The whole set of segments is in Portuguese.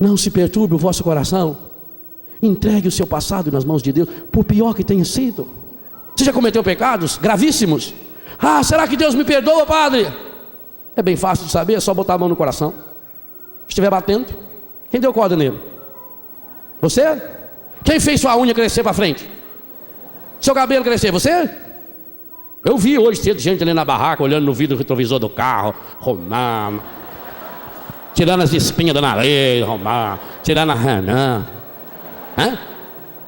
Não se perturbe o vosso coração. Entregue o seu passado nas mãos de Deus, por pior que tenha sido. Você já cometeu pecados gravíssimos? Ah, será que Deus me perdoa, padre? É bem fácil de saber, é só botar a mão no coração. Estiver batendo, quem deu corda nele? Você? Quem fez sua unha crescer para frente? Seu cabelo crescer? Você? Eu vi hoje cedo gente ali na barraca, olhando no vidro retrovisor do carro, arrumando, tirando as espinhas da nariz, arrumando, tirando a ranã.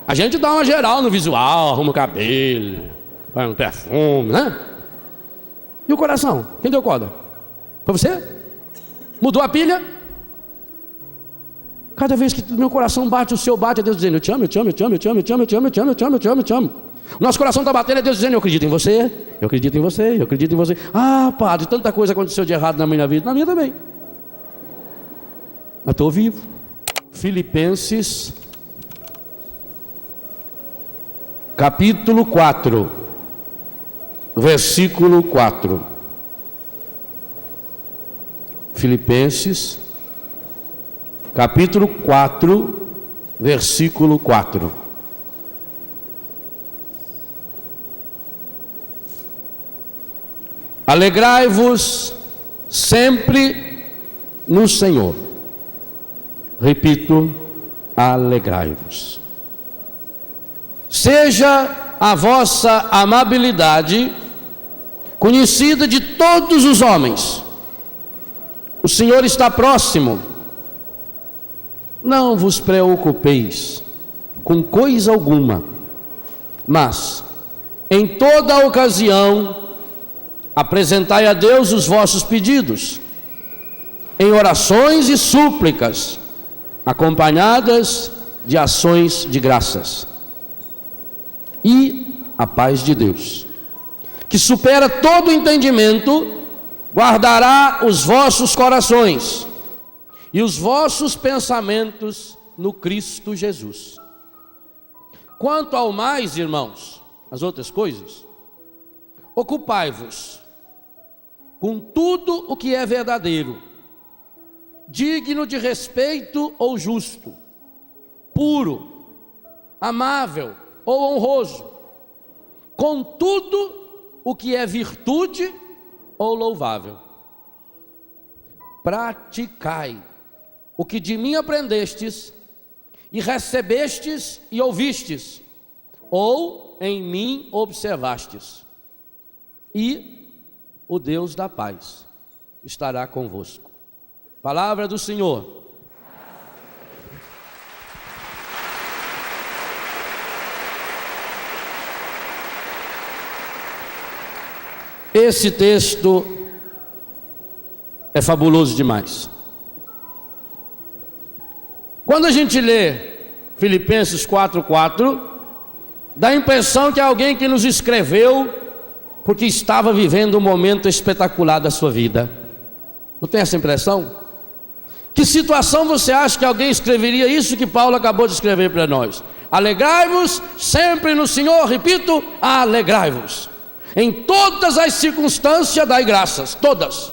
A gente dá uma geral no visual, arruma o cabelo, põe um perfume, né? E o coração? Quem deu corda? Foi você? Mudou a pilha? Cada vez que meu coração bate, o seu bate, é Deus dizendo: eu te amo, eu te amo, eu te amo, eu te amo, eu te amo, eu te amo, eu te amo, eu te amo, eu te amo, eu te amo. O nosso coração está batendo, é Deus dizendo: eu acredito em você, eu acredito em você, eu acredito em você. Ah, padre, tanta coisa aconteceu de errado na minha vida. Na minha também. Mas estou vivo. Filipenses capítulo 4, versículo 4. Filipenses capítulo 4, versículo 4. Alegrai-vos sempre no Senhor. Repito, alegrai-vos. Seja a vossa amabilidade conhecida de todos os homens. O Senhor está próximo. Não vos preocupeis com coisa alguma, mas em toda ocasião apresentai a Deus os vossos pedidos, em orações e súplicas, acompanhadas de ações de graças. E a paz de Deus, que supera todo entendimento, guardará os vossos corações e os vossos pensamentos no Cristo Jesus. Quanto ao mais, irmãos, as outras coisas, ocupai-vos com tudo o que é verdadeiro, digno de respeito ou justo, puro, amável ou honroso, com tudo o que é virtude ou louvável. Praticai o que de mim aprendestes e recebestes e ouvistes, ou em mim observastes, e o Deus da paz estará convosco. Palavra do Senhor. Esse texto é fabuloso demais. Quando a gente lê Filipenses 4:4, dá a impressão que é alguém que nos escreveu porque estava vivendo um momento espetacular da sua vida. Não tem essa impressão? Que situação você acha que alguém escreveria isso que Paulo acabou de escrever para nós? Alegrai-vos sempre no Senhor. Repito, alegrai-vos. Em todas as circunstâncias dai graças, todas.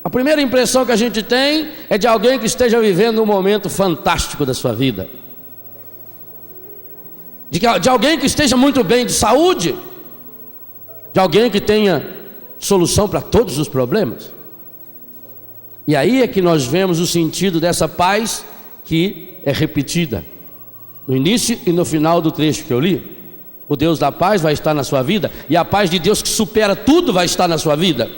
A primeira impressão que a gente tem é de alguém que esteja vivendo um momento fantástico da sua vida, de alguém que esteja muito bem de saúde, de alguém que tenha solução para todos os problemas. E aí é que nós vemos o sentido dessa paz que é repetida no início e no final do trecho que eu li. O Deus da paz vai estar na sua vida, e a paz de Deus que supera tudo vai estar na sua vida.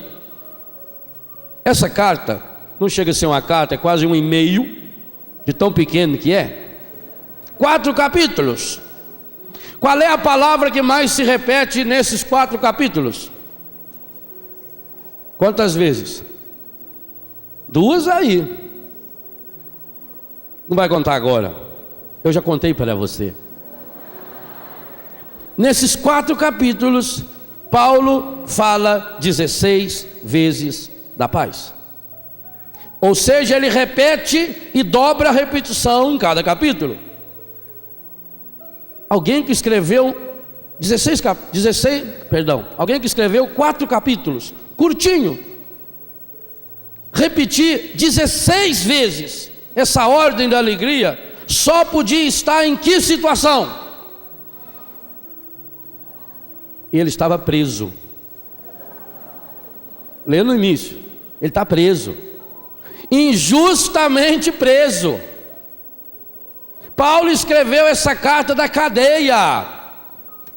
Essa carta não chega a ser uma carta, é quase um e-mail, de tão pequeno que é. 4 capítulos. Qual é a palavra que mais se repete nesses 4 capítulos? Quantas vezes? 2 aí. Não vai contar agora. Eu já contei para você. Nesses 4 capítulos, Paulo fala 16 vezes da paz. Ou seja, ele repete e dobra a repetição em cada capítulo. Alguém que escreveu alguém que escreveu 4 capítulos, curtinho, repetir 16 vezes essa ordem da alegria só podia estar em que situação? Ele estava preso. Lê no início, ele está preso, injustamente preso. Paulo escreveu essa carta da cadeia,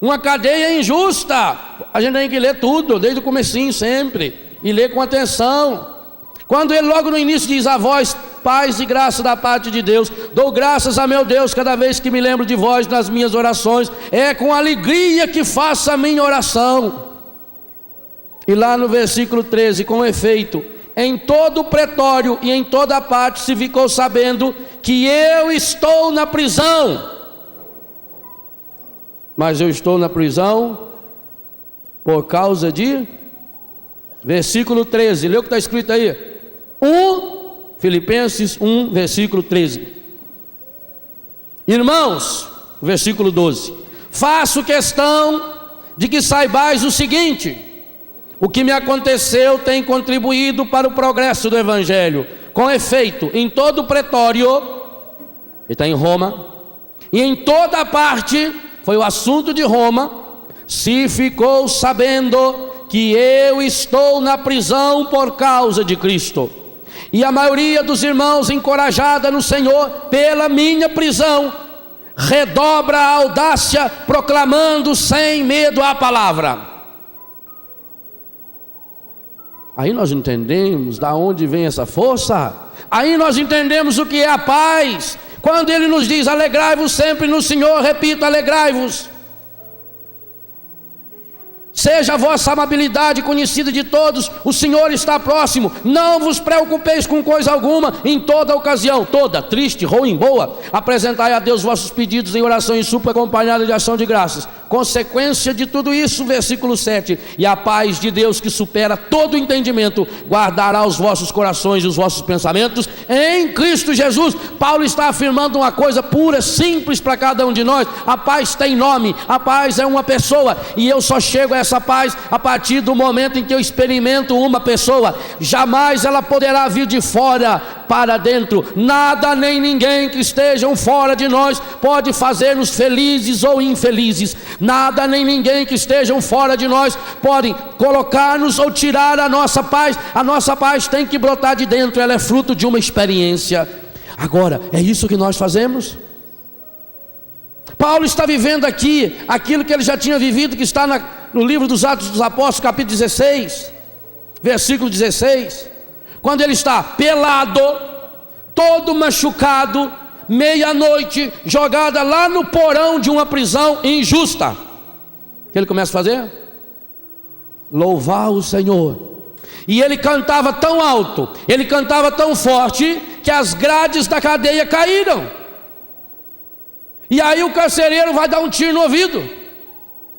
uma cadeia injusta. A gente tem que ler tudo, desde o comecinho sempre, e ler com atenção. Quando ele logo no início diz: a vós, paz e graça da parte de Deus, dou graças a meu Deus cada vez que me lembro de vós nas minhas orações, é com alegria que faço a minha oração. E lá no versículo 13, com efeito, em todo o pretório e em toda parte se ficou sabendo que eu estou na prisão. Mas eu estou na prisão por causa de... Versículo 13, lê o que está escrito aí. Filipenses 1, versículo 13. Irmãos, versículo 12: faço questão de que saibais o seguinte: o que me aconteceu tem contribuído para o progresso do Evangelho. Com efeito, em todo o pretório, ele está em Roma, e em toda parte, foi o assunto de Roma, se ficou sabendo que eu estou na prisão por causa de Cristo. E a maioria dos irmãos, encorajada no Senhor pela minha prisão, redobra a audácia, proclamando sem medo a palavra. Aí nós entendemos da onde vem essa força. Aí nós entendemos o que é a paz. Quando ele nos diz: alegrai-vos sempre no Senhor, repito, alegrai-vos. Seja a vossa amabilidade conhecida de todos, o Senhor está próximo. Não vos preocupeis com coisa alguma, em toda ocasião, toda, triste, ruim, boa, apresentai a Deus vossos pedidos em oração e súplica acompanhada de ação de graças. Consequência de tudo isso, versículo 7: e a paz de Deus, que supera todo entendimento, guardará os vossos corações e os vossos pensamentos em Cristo Jesus. Paulo está afirmando uma coisa pura, simples para cada um de nós. A paz tem nome, a paz é uma pessoa, e eu só chego a essa paz a partir do momento em que eu experimento uma pessoa. Jamais ela poderá vir de fora para dentro. Nada nem ninguém que estejam fora de nós pode fazer-nos felizes ou infelizes. Nada nem ninguém que estejam fora de nós podem colocar-nos ou tirar a nossa paz. A nossa paz tem que brotar de dentro, ela é fruto de uma experiência. Agora, é isso que nós fazemos? Paulo está vivendo aqui aquilo que ele já tinha vivido, que está no livro dos Atos dos Apóstolos, capítulo 16, versículo 16, quando ele está pelado, todo machucado, meia-noite, jogada lá no porão de uma prisão injusta. O que ele começa a fazer? Louvar o Senhor. E ele cantava tão alto, ele cantava tão forte, que as grades da cadeia caíram. E aí o carcereiro vai dar um tiro no ouvido,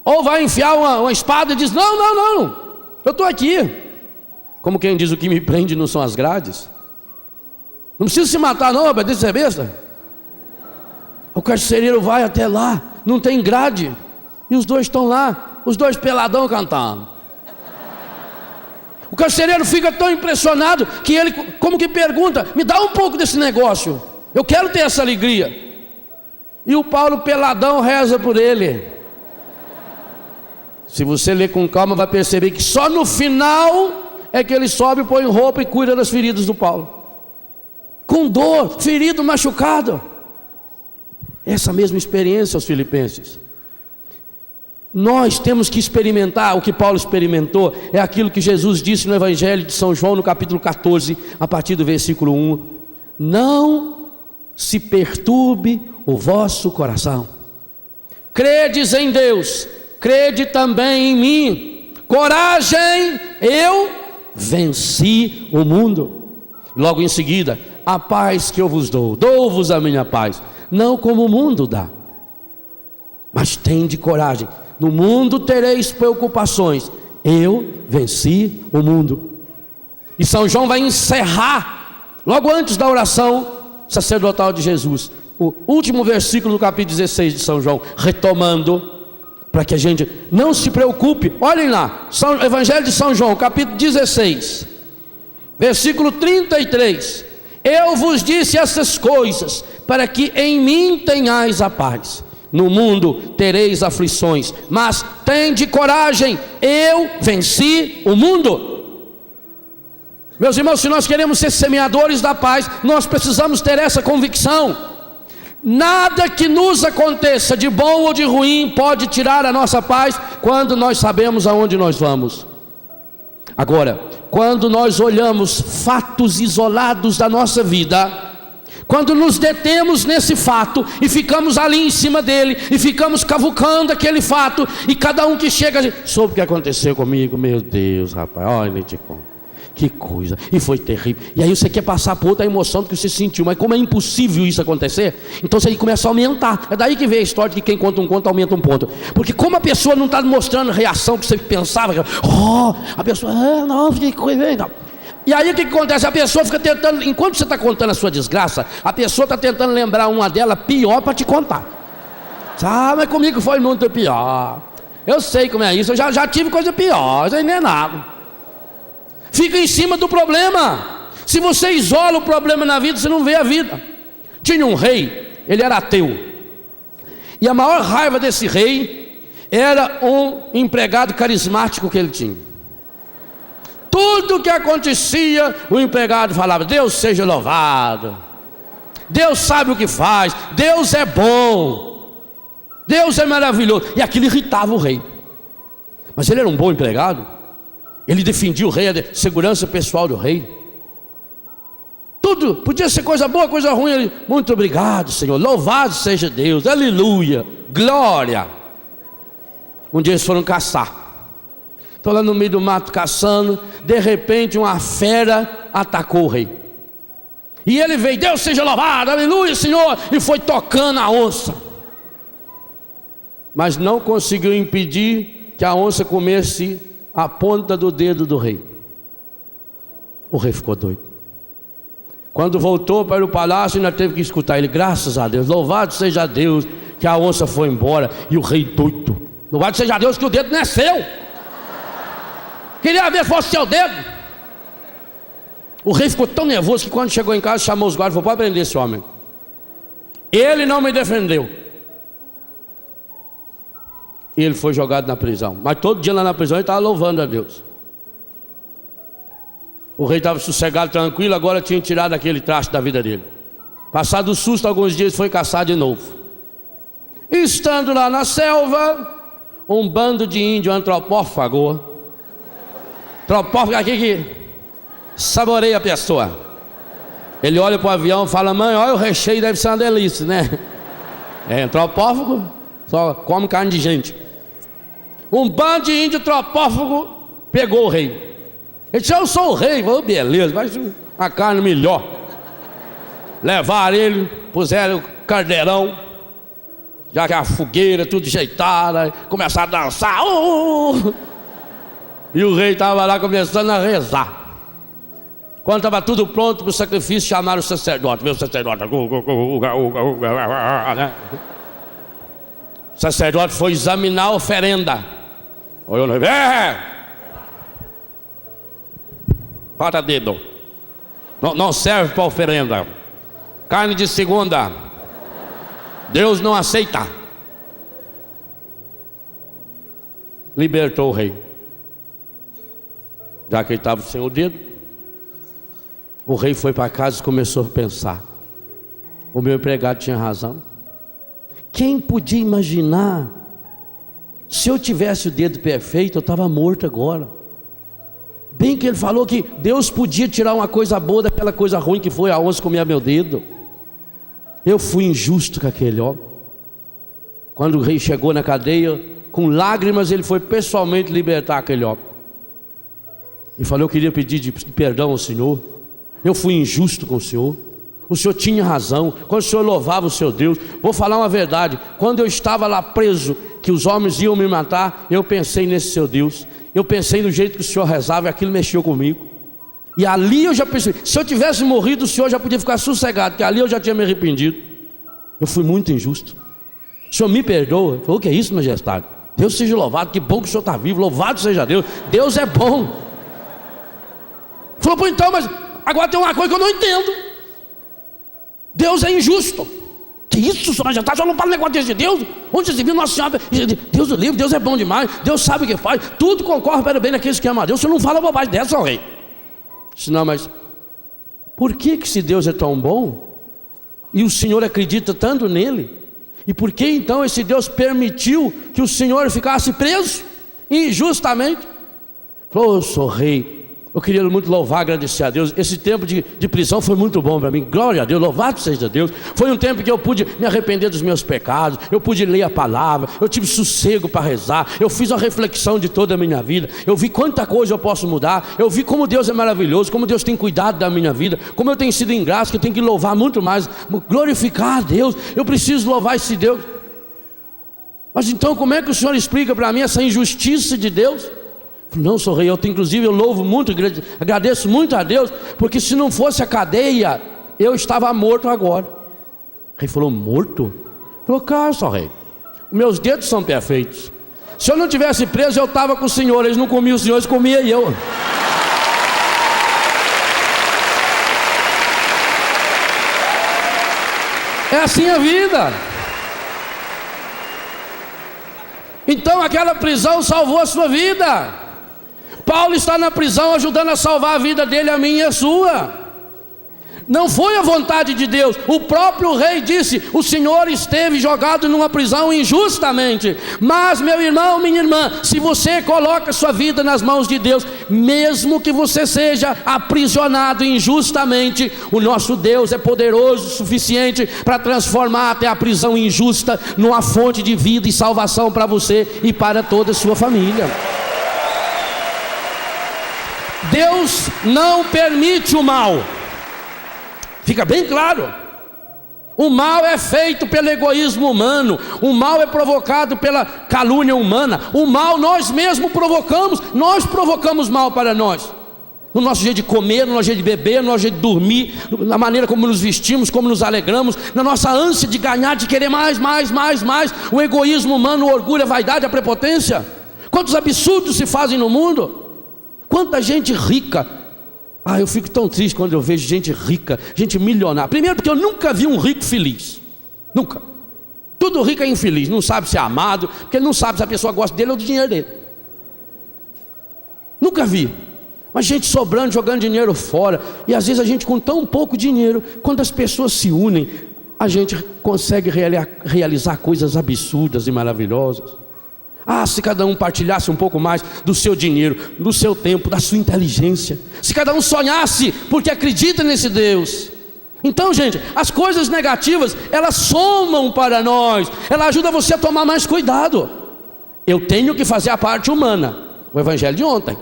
ou vai enfiar uma espada e diz: não, eu estou aqui. Como quem diz: o que me prende não são as grades. Não precisa se matar não, rapaz, deixa de ser besta. O carcereiro vai até lá, não tem grade, e os dois estão lá, os dois peladão cantando. O carcereiro fica tão impressionado que ele como que pergunta: me dá um pouco desse negócio, eu quero ter essa alegria. E o Paulo peladão reza por ele. Se você ler com calma, vai perceber que só no final é que ele sobe, põe roupa e cuida das feridas do Paulo, com dor, ferido, machucado. Essa mesma experiência aos filipenses. Nós temos que experimentar o que Paulo experimentou. É aquilo que Jesus disse no Evangelho de São João, no capítulo 14, a partir do versículo 1: não se perturbe o vosso coração. Credes em Deus, crede também em mim. Coragem, eu venci o mundo. Logo em seguida: a paz que eu vos dou-vos a minha paz, não como o mundo dá. Mas tende coragem, no mundo tereis preocupações, eu venci o mundo. E São João vai encerrar, logo antes da oração sacerdotal de Jesus, o último versículo do capítulo 16 de São João, retomando, para que a gente não se preocupe. Olhem lá, Evangelho de São João, capítulo 16, versículo 33: Eu vos disse essas coisas, para que em mim tenhais a paz. No mundo tereis aflições, mas tende coragem, eu venci o mundo. Meus irmãos, se nós queremos ser semeadores da paz, nós precisamos ter essa convicção. Nada que nos aconteça, de bom ou de ruim, pode tirar a nossa paz, quando nós sabemos aonde nós vamos. Agora, quando nós olhamos fatos isolados da nossa vida, quando nos detemos nesse fato e ficamos ali em cima dele, e ficamos cavucando aquele fato, e cada um que chega, a gente, soube o que aconteceu comigo, meu Deus, rapaz, olha, nem te conto, que coisa, e foi terrível. E aí você quer passar por outra emoção do que você sentiu, mas como é impossível isso acontecer, então você começa a aumentar. É daí que vem a história de que quem conta um conto aumenta um ponto, porque como a pessoa não está mostrando reação que você pensava, a pessoa, não, que coisa, não. E aí o que acontece? A pessoa fica tentando, enquanto você está contando a sua desgraça, a pessoa está tentando lembrar uma dela pior para te contar. Mas comigo foi muito pior, eu sei como é isso, eu já tive coisa pior, isso aí não é nada. Fica em cima do problema. Se você isola o problema na vida, você não vê a vida. Tinha um rei, ele era ateu, e a maior raiva desse rei era um empregado carismático que ele tinha. Tudo que acontecia, o empregado falava: Deus seja louvado, Deus sabe o que faz, Deus é bom, Deus é maravilhoso. E aquilo irritava o rei. Mas ele era um bom empregado. Ele defendia o rei, a segurança pessoal do rei. Tudo, podia ser coisa boa, coisa ruim. Ele, muito obrigado, Senhor, louvado seja Deus, aleluia, glória. Um dia eles foram caçar. Estão lá no meio do mato caçando. De repente uma fera atacou o rei. E ele veio: Deus seja louvado, aleluia, Senhor. E foi tocando a onça, mas não conseguiu impedir que a onça comesse a ponta do dedo do rei. O rei ficou doido. Quando voltou para o palácio, ainda teve que escutar ele: graças a Deus, louvado seja Deus que a onça foi embora. E o rei doido: louvado seja Deus que o dedo não é seu, queria ver se fosse seu dedo. O rei ficou tão nervoso que quando chegou em casa, chamou os guardas e falou: pode prender esse homem, ele não me defendeu. E ele foi jogado na prisão. Mas todo dia lá na prisão ele estava louvando a Deus. O rei estava sossegado, tranquilo, agora tinha tirado aquele traste da vida dele. Passado o susto, alguns dias foi caçar de novo. Estando lá na selva, um bando de índio antropófago. Antropófago aqui que saboreia a pessoa. Ele olha para o avião e fala: mãe, olha o recheio, deve ser uma delícia, né? É antropófago, só come carne de gente. Um bando de índio antropófago pegou o rei. Ele disse: eu sou o rei. Falou: beleza, vai ser uma carne melhor. Levaram ele, puseram o caldeirão, já que a fogueira tudo ajeitada, começaram a dançar. E o rei estava lá começando a rezar. Quando estava tudo pronto para o sacrifício, chamaram o sacerdote. Veio o sacerdote. O sacerdote foi examinar a oferenda. Olhou no para dedo. Não serve para oferenda. Carne de segunda, Deus não aceita. Libertou o rei. Já que ele estava sem o dedo, o rei foi para casa e começou a pensar: o meu empregado tinha razão. Quem podia imaginar? Se eu tivesse o dedo perfeito, eu estava morto agora. Bem que ele falou que Deus podia tirar uma coisa boa daquela coisa ruim que foi a onça comer meu dedo. Eu fui injusto com aquele homem. Quando o rei chegou na cadeia, com lágrimas ele foi pessoalmente libertar aquele homem. E falou: eu queria pedir perdão ao Senhor, eu fui injusto com o Senhor tinha razão, quando o Senhor louvava o seu Deus. Vou falar uma verdade: quando eu estava lá preso, que os homens iam me matar, eu pensei nesse seu Deus, eu pensei no jeito que o Senhor rezava, e aquilo mexeu comigo. E ali eu já pensei: se eu tivesse morrido, o Senhor já podia ficar sossegado, porque ali eu já tinha me arrependido. Eu fui muito injusto, o Senhor me perdoa. Falou: o que é isso, majestade? Deus seja louvado, que bom que o Senhor está vivo, louvado seja Deus, Deus é bom. Falou: pô, então, mas agora tem uma coisa que eu não entendo. Deus é injusto. Que isso, senhor majestade, só não fala negócio desse Deus. Onde você viu Nossa Senhora? Deus o livre, Deus é bom demais, Deus sabe o que faz, tudo concorre para o bem daqueles que amam a Deus. Você não fala bobagem dessa, rei. Não, mas por que se Deus é tão bom e o Senhor acredita tanto nele, e por que então esse Deus permitiu que o Senhor ficasse preso injustamente? Falou: sou rei, eu queria muito louvar, agradecer a Deus. Esse tempo de prisão foi muito bom para mim, glória a Deus, louvado seja Deus. Foi um tempo que eu pude me arrepender dos meus pecados, eu pude ler a palavra, eu tive sossego para rezar, eu fiz uma reflexão de toda a minha vida, eu vi quanta coisa eu posso mudar, eu vi como Deus é maravilhoso, como Deus tem cuidado da minha vida, como eu tenho sido ingrato, que eu tenho que louvar muito mais, glorificar a Deus. Eu preciso louvar esse Deus. Mas então como é que o Senhor explica para mim essa injustiça de Deus? Não, sou rei, inclusive eu louvo muito, agradeço muito a Deus, porque se não fosse a cadeia, eu estava morto agora. O rei falou: morto? Falou: cara, sou rei, meus dedos são perfeitos. Se eu não tivesse preso, eu estava com o Senhor. Eles não comiam o Senhor, eles comiam eu. É assim a vida. Então aquela prisão salvou a sua vida. Paulo está na prisão ajudando a salvar a vida dele, a minha e a sua. Não foi a vontade de Deus. O próprio rei disse: o Senhor esteve jogado numa prisão injustamente. Mas, meu irmão, minha irmã, se você coloca sua vida nas mãos de Deus, mesmo que você seja aprisionado injustamente, o nosso Deus é poderoso o suficiente para transformar até a prisão injusta numa fonte de vida e salvação para você e para toda a sua família. Deus não permite o mal. Fica bem claro. O mal é feito pelo egoísmo humano. O mal é provocado pela calúnia humana. O mal nós mesmos provocamos. Nós provocamos mal para nós. No nosso jeito de comer, no nosso jeito de beber, no nosso jeito de dormir, na maneira como nos vestimos, como nos alegramos, na nossa ânsia de ganhar, de querer mais. O egoísmo humano, o orgulho, a vaidade, a prepotência. Quantos absurdos se fazem no mundo? Quanta gente rica. Eu fico tão triste quando eu vejo gente rica, gente milionária. Primeiro porque eu nunca vi um rico feliz. Nunca. Tudo rico é infeliz, não sabe ser amado, porque ele não sabe se a pessoa gosta dele ou do dinheiro dele. Nunca vi. Mas gente sobrando, jogando dinheiro fora. E às vezes a gente com tão pouco dinheiro, quando as pessoas se unem, a gente consegue realizar coisas absurdas e maravilhosas. Se cada um partilhasse um pouco mais do seu dinheiro, do seu tempo, da sua inteligência, se cada um sonhasse porque acredita nesse Deus. Então, gente, as coisas negativas, elas somam para nós, ela ajuda você a tomar mais cuidado. Eu tenho que fazer a parte humana, o evangelho de ontem.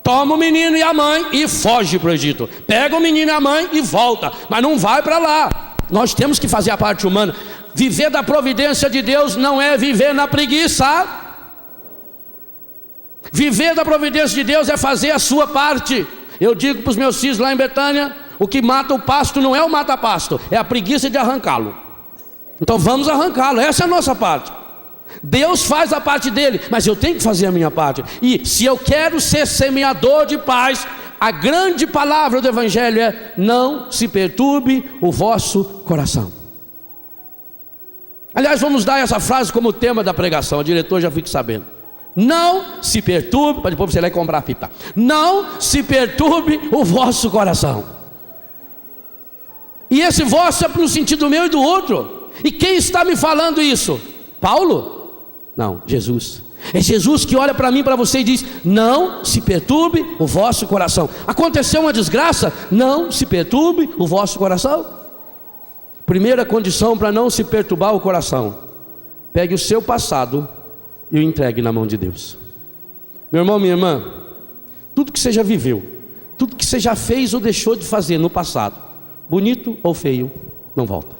Toma o menino e a mãe e foge para o Egito. Pega o menino e a mãe e volta, mas não vai para lá. Nós temos que fazer a parte humana. Viver da providência de Deus não é viver na preguiça. Viver da providência de Deus é fazer a sua parte. Eu digo para os meus filhos lá em Betânia: o que mata o pasto não é o mata-pasto, é a preguiça de arrancá-lo. Então vamos arrancá-lo, essa é a nossa parte. Deus faz a parte dele, mas eu tenho que fazer a minha parte. E se eu quero ser semeador de paz, a grande palavra do evangelho é: não se perturbe o vosso coração. Aliás, vamos dar essa frase como tema da pregação, o diretor já fique sabendo. Não se perturbe, para depois você ir lá e comprar a fita. Não se perturbe o vosso coração. E esse vosso é no sentido meu e do outro. E quem está me falando isso? Paulo? Não, Jesus. É Jesus que olha para mim, para você e diz: não se perturbe o vosso coração. Aconteceu uma desgraça? Não se perturbe o vosso coração. Primeira condição para não se perturbar o coração: pegue o seu passado e o entregue na mão de Deus. Meu irmão, minha irmã, tudo que você já viveu, tudo que você já fez ou deixou de fazer no passado, bonito ou feio, não volta.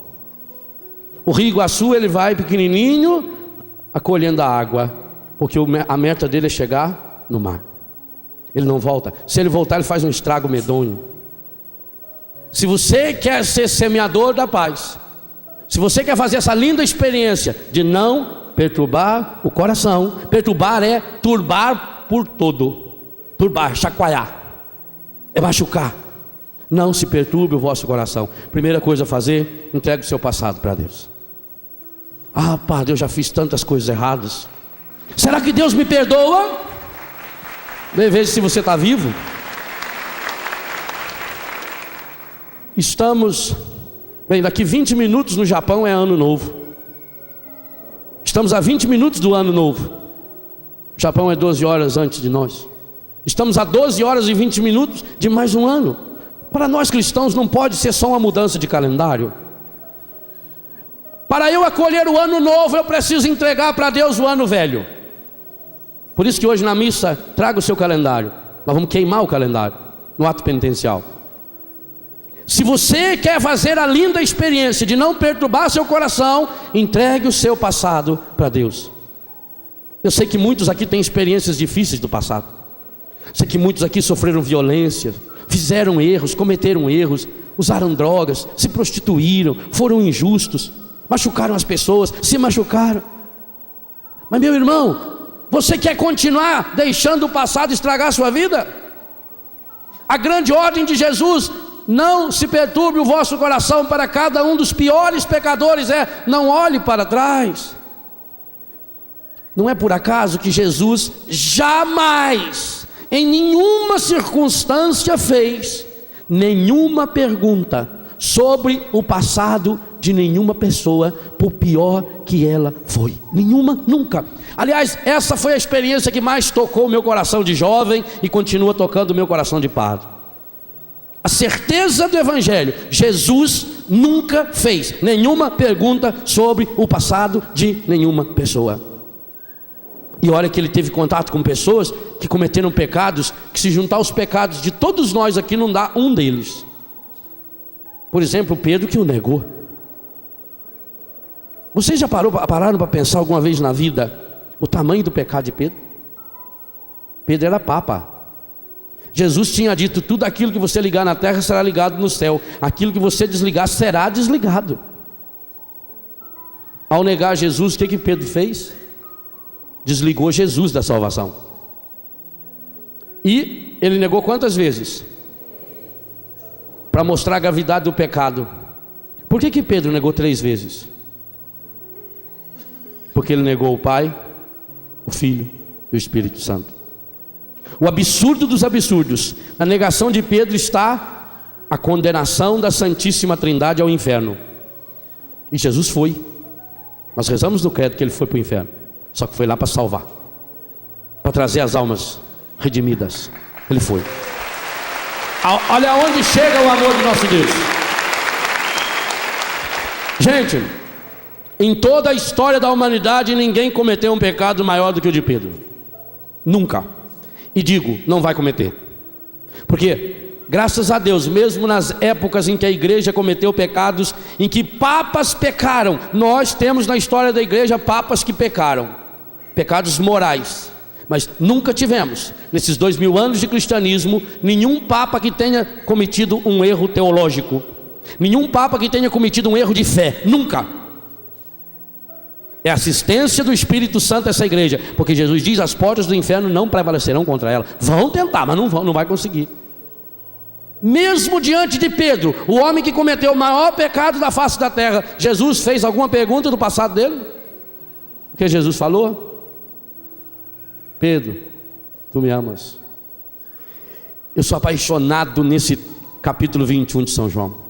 O Rio Iguaçu, ele vai pequenininho, acolhendo a água, porque a meta dele é chegar no mar. Ele não volta. Se ele voltar, ele faz um estrago medonho. Se você quer ser semeador da paz, se você quer fazer essa linda experiência de não perturbar o coração. Perturbar é turbar por todo. Turbar, chacoalhar, é machucar, Não se perturbe o vosso coração. Primeira coisa a fazer, entregue o seu passado para Deus. Ah, Padre, eu já fiz tantas coisas erradas. Será que Deus me perdoa? Veja se você está vivo. Estamos, bem, daqui 20 minutos no Japão é ano novo. Estamos a 20 minutos do ano novo. O Japão é 12 horas antes de nós. Estamos a 12 horas e 20 minutos de mais um ano. Para nós cristãos não pode ser só uma mudança de calendário. Para eu acolher o ano novo, eu preciso entregar para Deus o ano velho. Por isso que hoje na missa, traga o seu calendário. Nós vamos queimar o calendário no ato penitencial. Se você quer fazer a linda experiência de não perturbar seu coração, entregue o seu passado para Deus. Eu sei que muitos aqui têm experiências difíceis do passado. Sei que muitos aqui sofreram violência, fizeram erros, cometeram erros, usaram drogas, se prostituíram, foram injustos, machucaram as pessoas, se machucaram. Mas meu irmão, você quer continuar deixando o passado estragar a sua vida? A grande ordem de Jesus: não se perturbe o vosso coração. Para cada um dos piores pecadores não olhe para trás. Não é por acaso que Jesus jamais, em nenhuma circunstância, fez nenhuma pergunta sobre o passado de nenhuma pessoa, por pior que ela foi. Nenhuma, nunca. Aliás, essa foi a experiência que mais tocou o meu coração de jovem e continua tocando o meu coração de padre. A certeza do Evangelho: Jesus nunca fez nenhuma pergunta sobre o passado de nenhuma pessoa. E olha que ele teve contato com pessoas que cometeram pecados, que se juntar aos pecados de todos nós aqui não dá um deles. Por exemplo, Pedro, que o negou. Vocês já pararam para pensar alguma vez na vida o tamanho do pecado de Pedro? Pedro era papa. Jesus tinha dito: tudo aquilo que você ligar na terra será ligado no céu, aquilo que você desligar será desligado. Ao negar Jesus, o que Pedro fez? Desligou Jesus da salvação. E ele negou quantas vezes? Para mostrar a gravidade do pecado. Por que Pedro negou 3 vezes? Porque ele negou o Pai, o Filho e o Espírito Santo. O absurdo dos absurdos: na negação de Pedro está a condenação da Santíssima Trindade ao inferno. E Jesus foi. Nós rezamos no credo que ele foi para o inferno, só que foi lá para salvar, para trazer as almas redimidas. Ele foi. Olha onde chega o amor de nosso Deus. Gente, em toda a história da humanidade, ninguém cometeu um pecado maior do que o de Pedro. Nunca. E digo, não vai cometer. Porque, graças a Deus, mesmo nas épocas em que a igreja cometeu pecados, em que papas pecaram, nós temos na história da igreja papas que pecaram, pecados morais. Mas nunca tivemos, nesses 2000 anos de cristianismo, nenhum papa que tenha cometido um erro teológico, nenhum papa que tenha cometido um erro de fé. Nunca. É assistência do Espírito Santo a essa igreja, porque Jesus diz: as portas do inferno não prevalecerão contra ela. Vão tentar, mas não vai conseguir. Mesmo diante de Pedro, o homem que cometeu o maior pecado da face da terra, Jesus fez alguma pergunta do passado dele? O que Jesus falou? Pedro, tu me amas? Eu sou apaixonado nesse capítulo 21 de São João.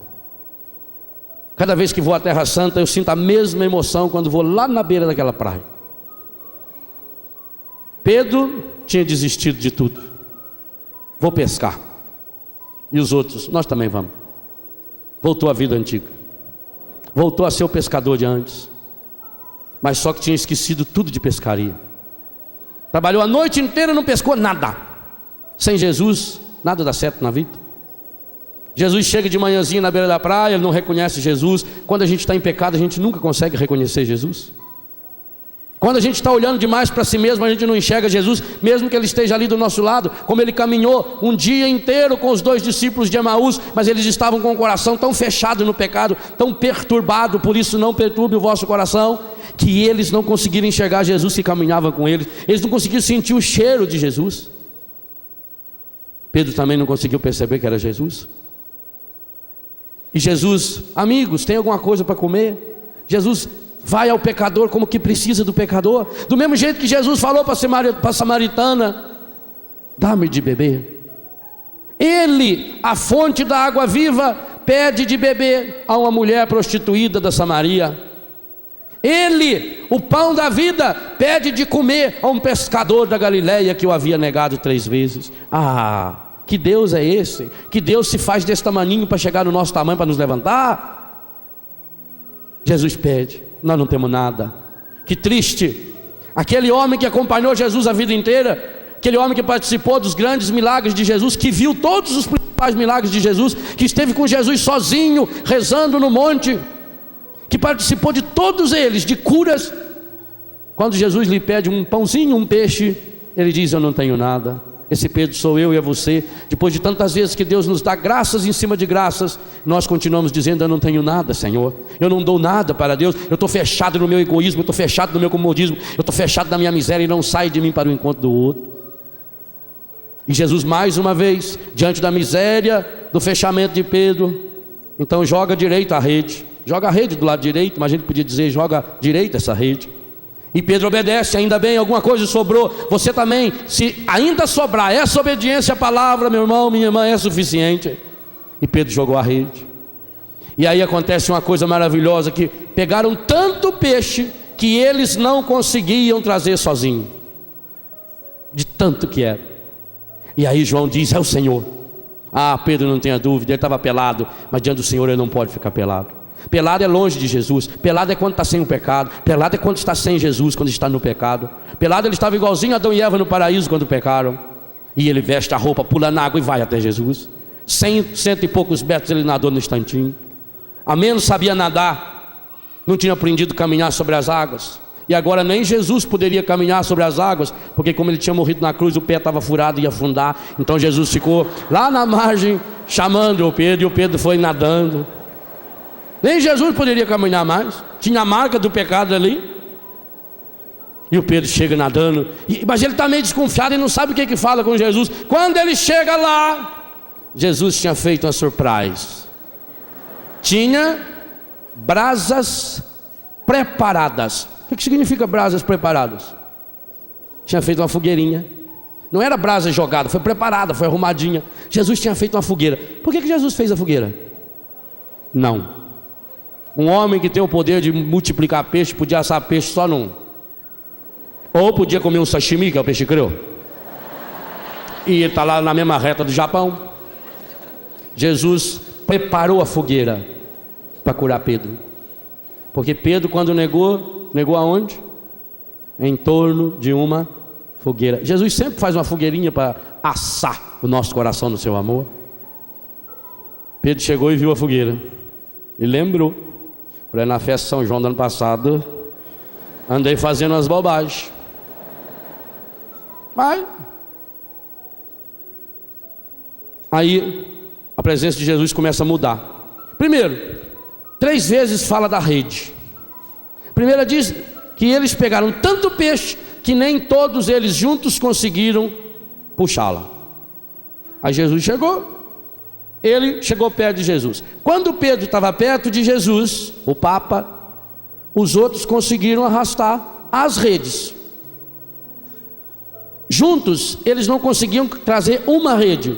Cada vez que vou à Terra Santa, eu sinto a mesma emoção quando vou lá na beira daquela praia. Pedro tinha desistido de tudo. Vou pescar. E os outros: nós também vamos. Voltou à vida antiga. Voltou a ser o pescador de antes. Mas só que tinha esquecido tudo de pescaria. Trabalhou a noite inteira e não pescou nada. Sem Jesus, nada dá certo na vida. Jesus chega de manhãzinha na beira da praia, ele não reconhece Jesus. Quando a gente está em pecado, a gente nunca consegue reconhecer Jesus. Quando a gente está olhando demais para si mesmo, a gente não enxerga Jesus, mesmo que ele esteja ali do nosso lado. Como ele caminhou um dia inteiro com os 2 discípulos de Emaús, mas eles estavam com o coração tão fechado no pecado, tão perturbado. Por isso não perturbe o vosso coração, que eles não conseguiram enxergar Jesus que caminhava com eles. Eles não conseguiram sentir o cheiro de Jesus. Pedro também não conseguiu perceber que era Jesus. E Jesus, amigos, tem alguma coisa para comer? Jesus vai ao pecador como que precisa do pecador. Do mesmo jeito que Jesus falou para a samaritana: dá-me de beber. Ele, a fonte da água viva, pede de beber a uma mulher prostituída da Samaria. Ele, o pão da vida, pede de comer a um pescador da Galileia que o havia negado 3 vezes. Ah, que Deus é esse? Que Deus se faz desse tamaninho para chegar no nosso tamanho, para nos levantar? Jesus pede, nós não temos nada. Que triste. Aquele homem que acompanhou Jesus a vida inteira, aquele homem que participou dos grandes milagres de Jesus, que viu todos os principais milagres de Jesus, que esteve com Jesus sozinho, rezando no monte, que participou de todos eles, de curas. Quando Jesus lhe pede um pãozinho, um peixe, ele diz: eu não tenho nada. Esse Pedro sou eu e é você. Depois de tantas vezes que Deus nos dá graças em cima de graças, nós continuamos dizendo: eu não tenho nada, Senhor, eu não dou nada para Deus, eu estou fechado no meu egoísmo, eu estou fechado no meu comodismo, eu estou fechado na minha miséria e não saio de mim para o encontro do outro. E Jesus, mais uma vez, diante da miséria, do fechamento de Pedro, então joga direito a rede, joga a rede do lado direito, mas a gente podia dizer: joga direito essa rede. E Pedro obedece. Ainda bem, alguma coisa sobrou. Você também, se ainda sobrar essa obediência à palavra, meu irmão, minha irmã, é suficiente. E Pedro jogou a rede. E aí acontece uma coisa maravilhosa, que pegaram tanto peixe que eles não conseguiam trazer sozinho, de tanto que era. E aí João diz: é o Senhor. Ah, Pedro, não tenha dúvida, ele estava pelado, mas diante do Senhor ele não pode ficar pelado. Pelado é longe de Jesus. Pelado é quando está sem o pecado. Pelado é quando está sem Jesus, quando está no pecado. Pelado ele estava igualzinho a Adão e Eva no paraíso quando pecaram. E ele veste a roupa, pula na água e vai até Jesus. 100 e poucos metros ele nadou no instantinho. A menos sabia nadar, não tinha aprendido a caminhar sobre as águas. E agora nem Jesus poderia caminhar sobre as águas, porque como ele tinha morrido na cruz, o pé estava furado e ia afundar. Então Jesus ficou lá na margem chamando o Pedro, e o Pedro foi nadando. Nem Jesus poderia caminhar mais, tinha a marca do pecado ali. E o Pedro chega nadando, mas ele está meio desconfiado e não sabe o que fala com Jesus. Quando ele chega lá, Jesus tinha feito uma surpresa. Tinha brasas preparadas. O que significa brasas preparadas? Tinha feito uma fogueirinha. Não era brasa jogada, foi preparada, foi arrumadinha. Jesus tinha feito uma fogueira. Por que Jesus fez a fogueira? Não. Um homem que tem o poder de multiplicar peixe podia assar peixe só num. Ou podia comer um sashimi, que é o peixe cru. E ele está lá na mesma reta do Japão. Jesus preparou a fogueira para curar Pedro. Porque Pedro, quando negou aonde? Em torno de uma fogueira. Jesus sempre faz uma fogueirinha para assar o nosso coração no seu amor. Pedro chegou e viu a fogueira. E lembrou: falei, na festa de São João do ano passado, andei fazendo umas bobagens. Mas aí a presença de Jesus começa a mudar. Primeiro, 3 vezes fala da rede. Primeira diz que eles pegaram tanto peixe que nem todos eles juntos conseguiram puxá-la. Aí Jesus chegou. Ele chegou perto de Jesus. Quando Pedro estava perto de Jesus, o Papa, os outros conseguiram arrastar as redes. Juntos, eles não conseguiam trazer uma rede.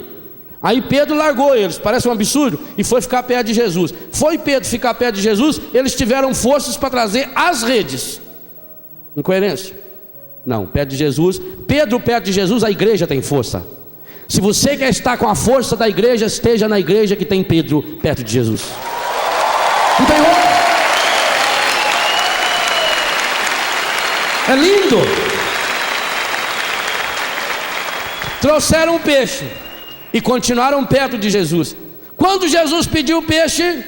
Aí Pedro largou eles, parece um absurdo, e foi ficar perto de Jesus. Foi Pedro ficar perto de Jesus, eles tiveram forças para trazer as redes. Incoerência? Não, perto de Jesus. Pedro perto de Jesus, a igreja tem força. Se você quer estar com a força da igreja, esteja na igreja que tem Pedro perto de Jesus. Não tem outro. É lindo. Trouxeram um peixe e continuaram perto de Jesus. Quando Jesus pediu o peixe,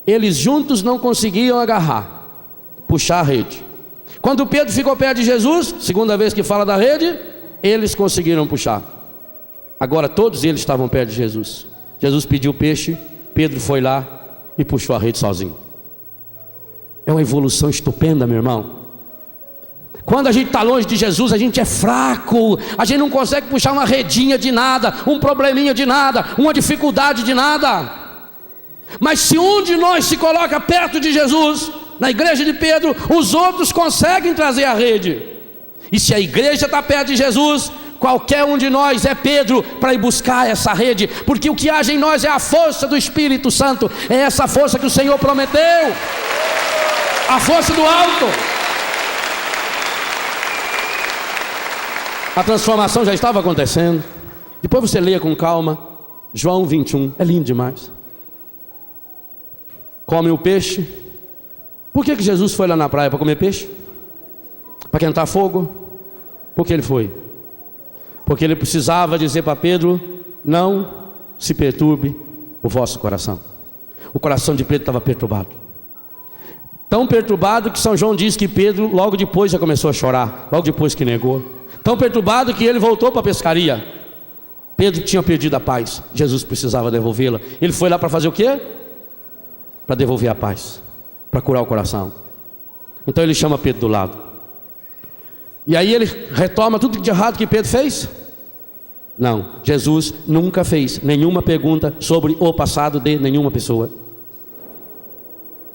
eles juntos não conseguiam agarrar, puxar a rede. Quando Pedro ficou perto de Jesus, segunda vez que fala da rede, eles conseguiram puxar. Agora todos eles estavam perto de Jesus. Jesus pediu o peixe, Pedro foi lá e puxou a rede sozinho. É uma evolução estupenda, meu irmão. Quando a gente está longe de Jesus, a gente é fraco, a gente não consegue puxar uma redinha de nada, um probleminha de nada, uma dificuldade de nada. Mas se um de nós se coloca perto de Jesus, na igreja de Pedro, os outros conseguem trazer a rede. E se a igreja está perto de Jesus, qualquer um de nós é Pedro para ir buscar essa rede, porque o que age em nós é a força do Espírito Santo, é essa força que o Senhor prometeu, a força do alto. A transformação já estava acontecendo. Depois você leia com calma João 21, é lindo demais. Come o peixe. Por que Jesus foi lá na praia? Para comer peixe? Para quentar fogo? Por que ele foi? Porque ele precisava dizer para Pedro: não se perturbe o vosso coração. O coração de Pedro estava perturbado, tão perturbado que São João diz que Pedro logo depois já começou a chorar, logo depois que negou. Tão perturbado que ele voltou para a pescaria. Pedro tinha perdido a paz, Jesus precisava devolvê-la. Ele foi lá para fazer o quê? Para devolver a paz, para curar o coração. Então ele chama Pedro do lado. E aí ele retoma tudo de errado que Pedro fez? Não, Jesus nunca fez nenhuma pergunta sobre o passado de nenhuma pessoa.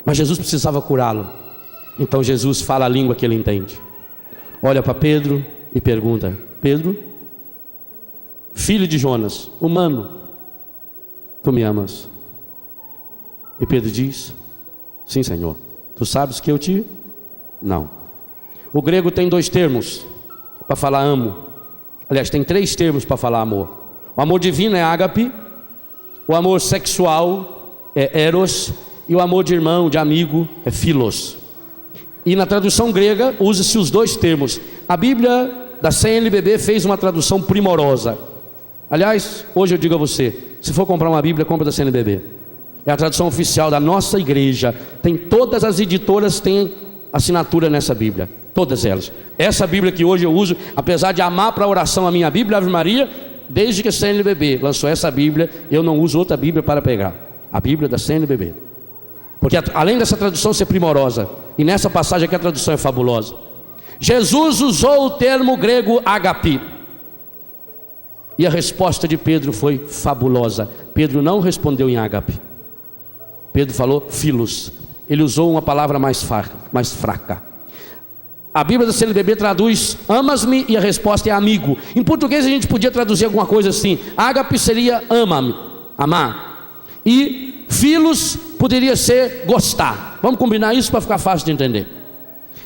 Mas Jesus precisava curá-lo. Então Jesus fala a língua que ele entende. Olha para Pedro e pergunta: Pedro, filho de Jonas, humano, tu me amas? E Pedro diz: sim, Senhor. Tu sabes que eu te... Não. O grego tem dois termos para falar amo. Aliás, tem três termos para falar amor. O amor divino é ágape, o amor sexual é eros, e o amor de irmão, de amigo, é philos. E na tradução grega usa-se os dois termos. A Bíblia da CNBB fez uma tradução primorosa. Aliás, hoje eu digo a você, se for comprar uma Bíblia, compra da CNBB. É a tradução oficial da nossa igreja. Tem todas as editoras têm assinatura nessa Bíblia, todas elas. Essa Bíblia que hoje eu uso, apesar de amar para a oração a minha Bíblia, Ave Maria, desde que a CNBB lançou essa Bíblia, eu não uso outra Bíblia para pegar. A Bíblia da CNBB. Porque além dessa tradução ser primorosa, e nessa passagem aqui a tradução é fabulosa, Jesus usou o termo grego agape, e a resposta de Pedro foi fabulosa. Pedro não respondeu em ágape, Pedro falou philos. Ele usou uma palavra mais fraca. A Bíblia da CNBB traduz amas-me e a resposta é amigo. Em português a gente podia traduzir alguma coisa assim. Ágape seria ama-me, amar. E philos poderia ser gostar. Vamos combinar isso para ficar fácil de entender.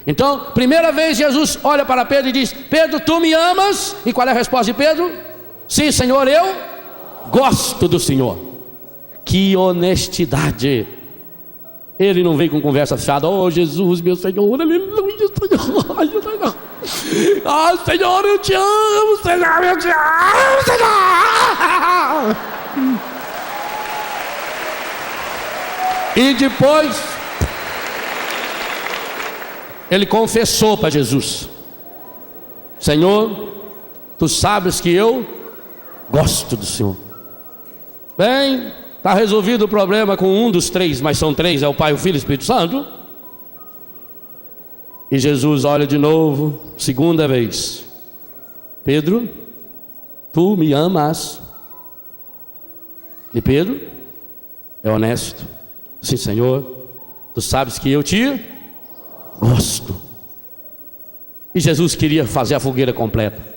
Então, primeira vez Jesus olha para Pedro e diz: Pedro, tu me amas? E qual é a resposta de Pedro? Sim, Senhor, eu gosto do Senhor. Que honestidade! Ele não veio com conversa fiada. Oh Jesus, meu Senhor, aleluia, Senhor. Ah, Senhor, eu te amo, Senhor, eu te amo, Senhor. E depois ele confessou para Jesus: Senhor, tu sabes que eu gosto do Senhor. Bem, está resolvido o problema com um dos três, mas são três, é o Pai, o Filho e o Espírito Santo. E Jesus olha de novo, segunda vez: Pedro, tu me amas? E Pedro é honesto: sim, Senhor, tu sabes que eu te gosto. E Jesus queria fazer a fogueira completa.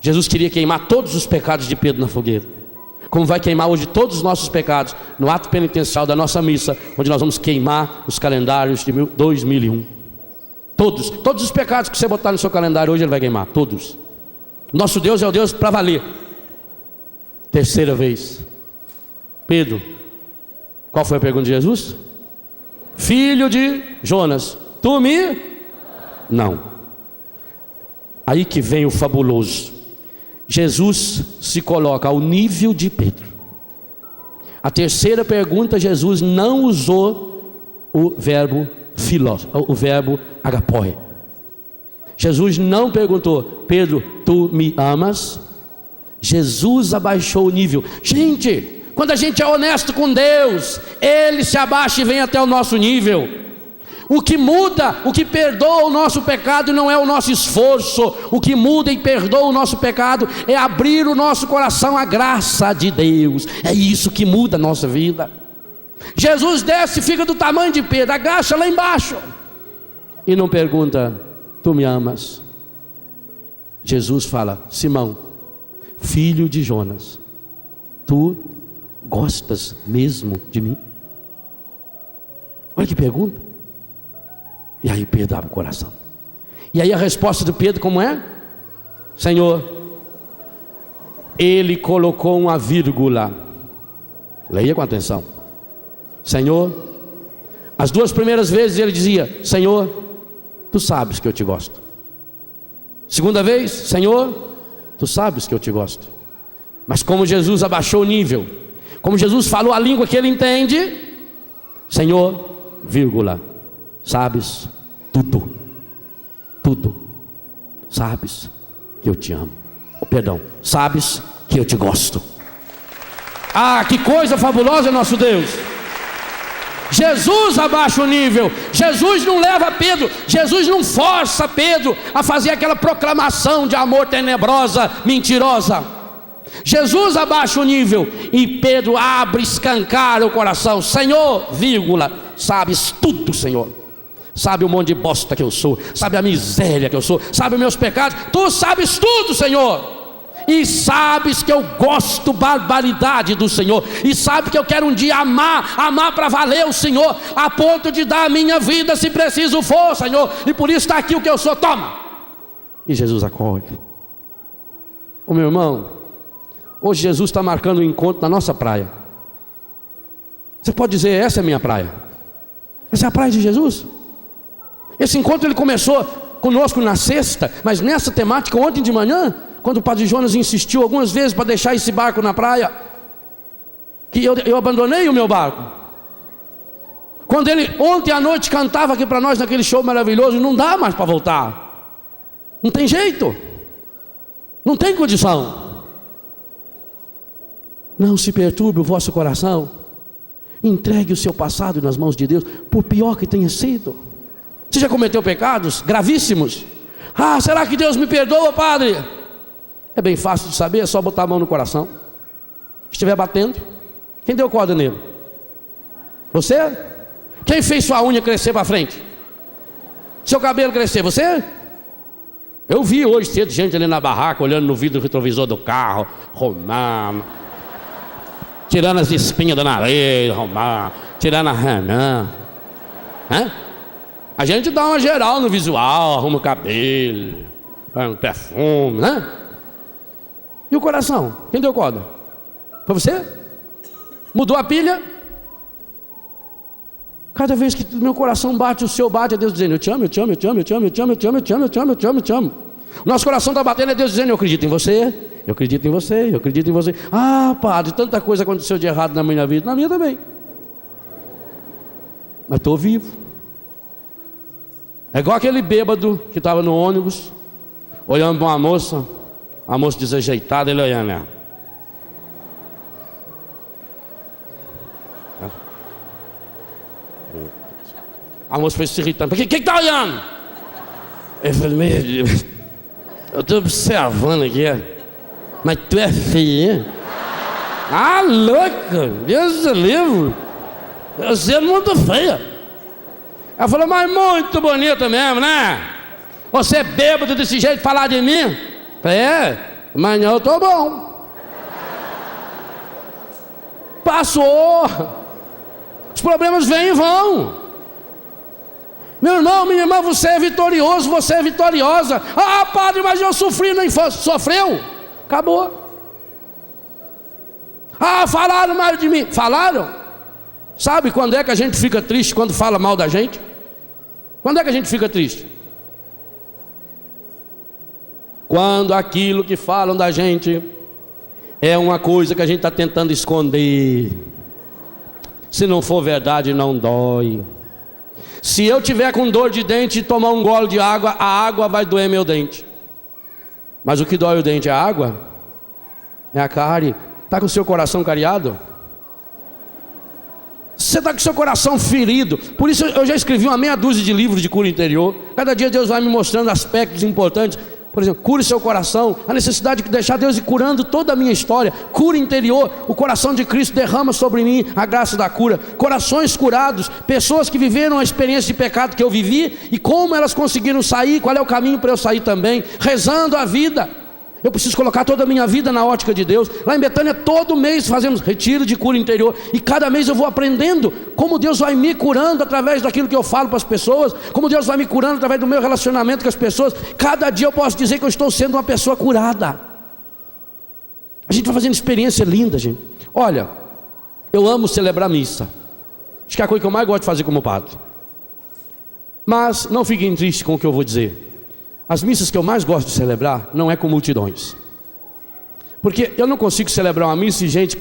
Jesus queria queimar todos os pecados de Pedro na fogueira, como vai queimar hoje todos os nossos pecados no ato penitencial da nossa missa, onde nós vamos queimar os calendários de 2001. Todos os pecados que você botar no seu calendário hoje, Ele vai queimar, todos. Nosso Deus é o Deus para valer. Terceira vez: Pedro, qual foi a pergunta de Jesus? Filho de Jonas, tu me? Não. Aí que vem o fabuloso. Jesus se coloca ao nível de Pedro. A terceira pergunta, Jesus não usou o verbo philos, o verbo agapoi. Jesus não perguntou: Pedro, tu me amas? Jesus abaixou o nível. Gente, quando a gente é honesto com Deus, Ele se abaixa e vem até o nosso nível. O que muda, o que perdoa o nosso pecado não é o nosso esforço. O que muda e perdoa o nosso pecado é abrir o nosso coração à graça de Deus. É isso que muda a nossa vida. Jesus desce e fica do tamanho de Pedro, agacha lá embaixo e não pergunta: tu me amas? Jesus fala: Simão, filho de Jonas, tu gostas mesmo de mim? Olha que pergunta. E aí Pedro abre o coração. E aí a resposta de Pedro como é? Senhor, ele colocou uma vírgula. Leia com atenção. Senhor, as duas primeiras vezes ele dizia: Senhor, tu sabes que eu te gosto. Segunda vez: Senhor, tu sabes que eu te gosto. Mas como Jesus abaixou o nível, como Jesus falou a língua que ele entende: Senhor, vírgula, sabes tudo, tudo, sabes que eu te amo. Perdão, sabes que eu te gosto. Ah, que coisa fabulosa é nosso Deus. Jesus abaixa o nível. Jesus não leva Pedro, Jesus não força Pedro a fazer aquela proclamação de amor tenebrosa, mentirosa. Jesus abaixa o nível e Pedro abre, escancara o coração. Senhor, vírgula, sabes tudo, Senhor. Sabe o monte de bosta que eu sou, sabe a miséria que eu sou, sabe os meus pecados. Tu sabes tudo, Senhor. E sabes que eu gosto barbaridade do Senhor, e sabe que eu quero um dia amar para valer o Senhor, a ponto de dar a minha vida se preciso for, Senhor, e por isso está aqui o que eu sou, toma. E Jesus acolhe. Ô meu irmão, hoje Jesus está marcando um encontro na nossa praia. Você pode dizer: essa é a minha praia, essa é a praia de Jesus. Esse encontro ele começou conosco na sexta, mas nessa temática ontem de manhã, quando o Padre Jonas insistiu algumas vezes para deixar esse barco na praia, que eu abandonei o meu barco. Quando ele ontem à noite cantava aqui para nós naquele show maravilhoso: não dá mais para voltar, não tem jeito, não tem condição. Não se perturbe o vosso coração, entregue o seu passado nas mãos de Deus, por pior que tenha sido. Você já cometeu pecados gravíssimos? Ah, será que Deus me perdoa, padre? É bem fácil de saber, é só botar a mão no coração. Estiver batendo, quem deu corda nele? Você? Quem fez sua unha crescer para frente? Seu cabelo crescer? Você? Eu vi hoje cedo gente ali na barraca, olhando no vidro retrovisor do carro, romano, tirando as espinhas do nariz, romano, tirando a ranã. A gente dá uma geral no visual, arruma o cabelo, põe um perfume, né? E o coração? Quem deu corda? Foi você? Mudou a pilha? Cada vez que meu coração bate, o seu bate, é Deus dizendo: eu te amo, eu te amo, eu te amo, eu te amo, eu te amo, eu te amo, eu te amo, eu te amo, eu te amo, eu te amo. O nosso coração está batendo, é Deus dizendo: eu acredito em você, eu acredito em você, eu acredito em você. Ah, padre, tanta coisa aconteceu de errado na minha vida. Na minha também. Mas estou vivo. É igual aquele bêbado que estava no ônibus, olhando para uma moça desajeitada, ele olhando, né? A moça foi se irritando: por que está olhando? Eu falei: meu Deus, eu estou observando aqui, mas tu é feia. Ah, louca, Deus do livro, você é muito feia. Ela falou: mas muito bonito mesmo, né? Você é bêbado desse jeito, falar de mim? Eu falei: amanhã eu estou bom. Passou. Os problemas vêm e vão. Meu irmão, minha irmã, você é vitorioso, você é vitoriosa. Ah, padre, mas eu sofri na infância. Sofreu? Acabou. Ah, falaram mal de mim. Falaram? Sabe quando é que a gente fica triste? Quando fala mal da gente? Quando é que a gente fica triste? Quando aquilo que falam da gente é uma coisa que a gente está tentando esconder. Se não for verdade, não dói. Se eu tiver com dor de dente e tomar um gole de água, a água vai doer meu dente. Mas o que dói o dente é a água? É a cárie. Está com o seu coração cariado? Você está com o seu coração ferido. Por isso eu já escrevi uma meia dúzia de livros de cura interior. Cada dia Deus vai me mostrando aspectos importantes. Por exemplo, cure seu coração, a necessidade de deixar Deus ir curando toda a minha história, cura interior, o coração de Cristo derrama sobre mim a graça da cura, corações curados, pessoas que viveram a experiência de pecado que eu vivi, e como elas conseguiram sair, qual é o caminho para eu sair também, rezando a vida. Eu preciso colocar toda a minha vida na ótica de Deus. Lá em Betânia todo mês fazemos retiro de cura interior, e cada mês eu vou aprendendo como Deus vai me curando através daquilo que eu falo para as pessoas, como Deus vai me curando através do meu relacionamento com as pessoas. Cada dia eu posso dizer que eu estou sendo uma pessoa curada. A gente vai fazendo experiência linda, gente. Olha, eu amo celebrar missa, acho que é a coisa que eu mais gosto de fazer como padre. Mas não fiquem tristes com o que eu vou dizer. As missas que eu mais gosto de celebrar não é com multidões, porque eu não consigo celebrar uma missa e gente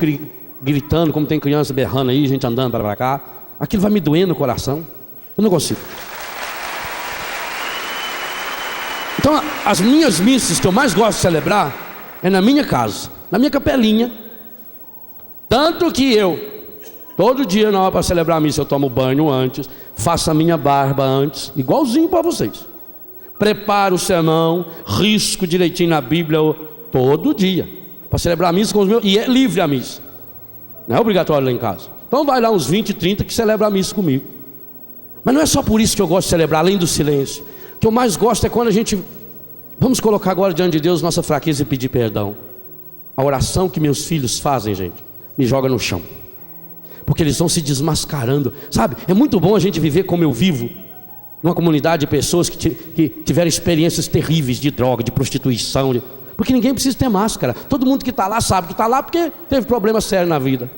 gritando, como tem criança berrando aí, gente andando para cá. Aquilo vai me doer no coração. Eu não consigo. Então as minhas missas que eu mais gosto de celebrar é na minha casa, na minha capelinha. Tanto que eu, todo dia na hora para celebrar a missa, eu tomo banho antes, faço a minha barba antes, igualzinho para vocês. Preparo o sermão, risco direitinho na Bíblia todo dia, para celebrar a missa com os meus, e é livre a missa, não é obrigatório lá em casa. Então vai lá uns 20, 30 que celebra a missa comigo. Mas não é só por isso que eu gosto de celebrar, além do silêncio. O que eu mais gosto é quando a gente, vamos colocar agora diante de Deus nossa fraqueza e pedir perdão. A oração que meus filhos fazem, gente, me joga no chão, porque eles vão se desmascarando, sabe? É muito bom a gente viver como eu vivo, numa comunidade de pessoas que tiveram experiências terríveis de droga, de prostituição, porque ninguém precisa ter máscara. Todo mundo que está lá sabe que está lá porque teve problema sério na vida.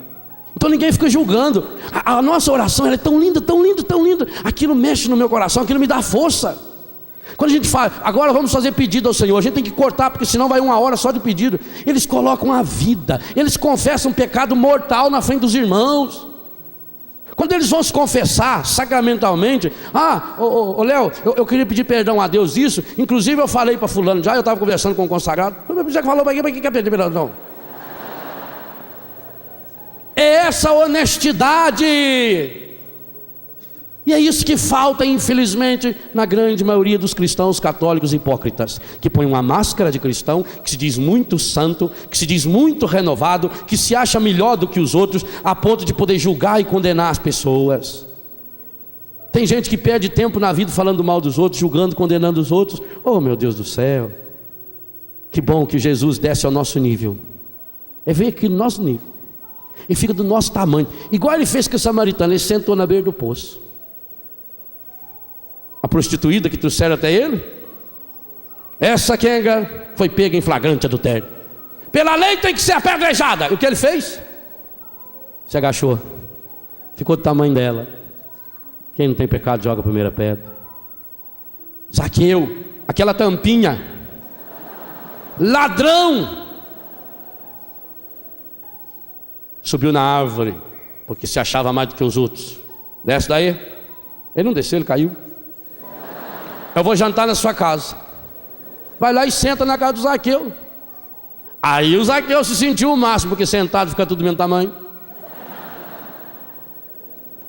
Então ninguém fica julgando. A nossa oração ela é tão linda, tão linda, tão linda. Aquilo mexe no meu coração, aquilo me dá força. Quando a gente fala, agora vamos fazer pedido ao Senhor, a gente tem que cortar, porque senão vai 1 hora só de pedido. Eles colocam a vida, eles confessam um pecado mortal na frente dos irmãos. Quando eles vão se confessar sacramentalmente, Léo, eu queria pedir perdão a Deus isso, inclusive eu falei para fulano já, eu estava conversando com o consagrado, já falou para quem quer pedir perdão? É essa honestidade, e é isso que falta infelizmente na grande maioria dos cristãos católicos hipócritas, que põem uma máscara de cristão, que se diz muito santo, que se diz muito renovado, que se acha melhor do que os outros, a ponto de poder julgar e condenar as pessoas. Tem gente que perde tempo na vida falando mal dos outros, julgando, condenando os outros. Oh meu Deus do céu, que bom que Jesus desce ao nosso nível, vem aqui no nosso nível, e fica do nosso tamanho, igual ele fez com a samaritana. Ele sentou na beira do poço. A prostituída que trouxeram até ele, essa quenga foi pega em flagrante adultério, pela lei tem que ser apedrejada. E o que ele fez? Se agachou, ficou do tamanho dela. Quem não tem pecado joga a primeira pedra. Zaqueu, aquela tampinha, ladrão, subiu na árvore porque se achava mais do que os outros. Desce daí. Ele não desceu, ele caiu. Eu vou jantar na sua casa. Vai lá e senta na casa do Zaqueu. Aí o Zaqueu se sentiu o máximo, porque sentado fica tudo do mesmo tamanho.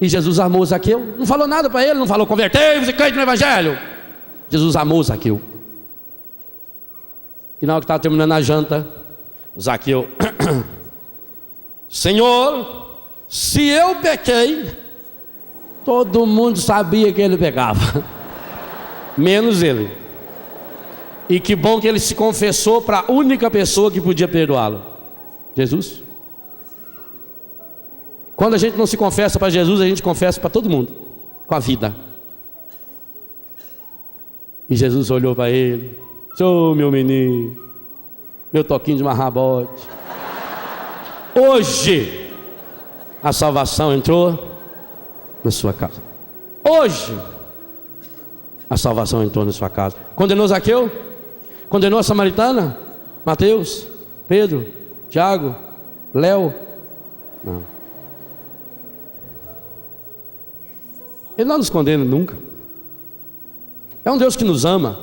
E Jesus amou o Zaqueu, não falou nada para ele, não falou convertei-vos e crente no Evangelho. Jesus amou o Zaqueu. E na hora que estava terminando a janta, o Zaqueu Senhor, se eu pequei, todo mundo sabia que ele pecava, menos ele. E que bom que ele se confessou para a única pessoa que podia perdoá-lo, Jesus. Quando a gente não se confessa para Jesus, a gente confessa para todo mundo, com a vida. E Jesus olhou para ele: ô meu menino, meu toquinho de marrabote, hoje a salvação entrou na sua casa. Hoje a salvação entrou na sua casa. Condenou Zaqueu? Condenou a samaritana? Mateus? Pedro? Tiago? Léo? Não. Ele não nos condena nunca. É um Deus que nos ama.